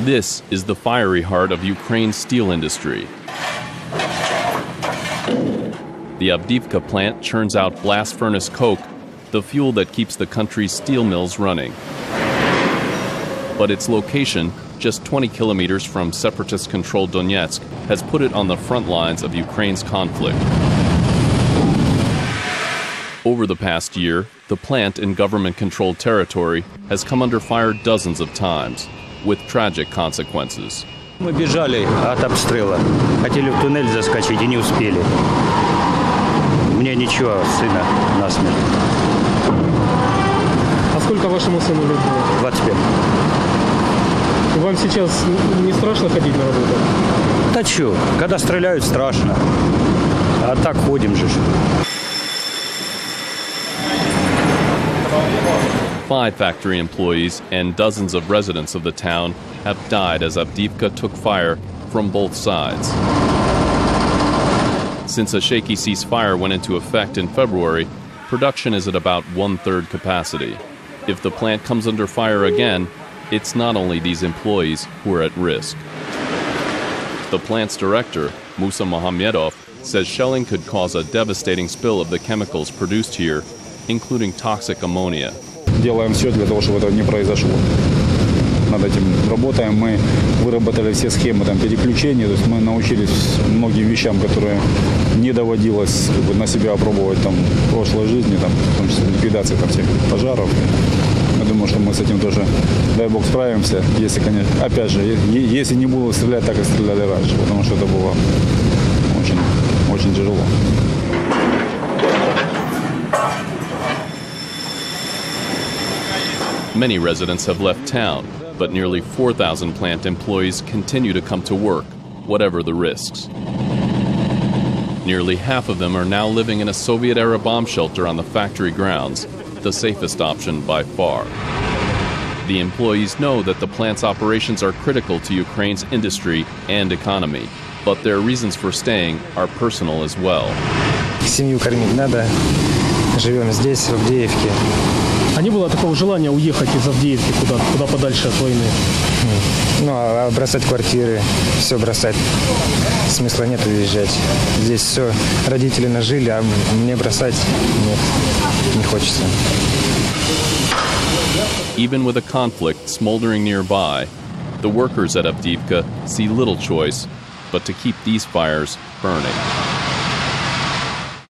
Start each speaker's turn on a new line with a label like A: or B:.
A: This is the fiery heart of Ukraine's steel industry. The Awdiýiwkada plant churns out blast furnace coke, the fuel that keeps the country's steel mills running. But its location, just 20 kilometers from separatist-controlled Donetsk, has put it on the front lines of Ukraine's conflict. Over the past year, the plant in government-controlled territory has come under fire dozens of times, with tragic consequences.
B: Мы бежали от обстрела, хотели в туннель заскочить и не успели. Мне ничего, сына насмерть.
C: А сколько вашему сыну лет было?
B: 25.
C: И вам сейчас не страшно ходить на работу?
B: Да чё, когда стреляют, страшно. А так ходим же.
A: 5 factory employees and dozens of residents of the town have died as Awdiýiwkada took fire from both sides. Since a shaky ceasefire went into effect in February, production is at about 1/3 capacity. If the plant comes under fire again, it's not only these employees who are at risk. The plant's director, Musa Mohamedov, says shelling could cause a devastating spill of the chemicals produced here, including toxic ammonia.
D: Делаем все для того, чтобы этого не произошло. Над этим работаем. Мы выработали все схемы переключения, то есть мы научились многим вещам, которые не доводилось на себя опробовать в прошлой жизни, в том числе ликвидации всех пожаров. Я думаю, что мы с этим тоже, дай бог, справимся, если, конечно, опять же, если не будут стрелять так, как стреляли раньше, потому что это было очень, очень тяжело.
A: Many residents have left town, but nearly 4,000 plant employees continue to come to work, whatever the risks. Nearly half of them are now living in a Soviet-era bomb shelter on the factory grounds, the safest option by far. The employees know that the plant's operations are critical to Ukraine's industry and economy, but their reasons for staying are personal as well.
E: Семью кормить надо. Живем здесь, в Awdiýiwkie.
C: А не было такого желания уехать из Авдеевки куда подальше от войны?
E: Ну, а бросать квартиры, все бросать, смысла нет уезжать. Здесь все, родители нажили, а мне бросать нет, не хочется.
A: Even with a conflict smoldering nearby, the workers at Awdiýiwkada see little choice but to keep these fires burning.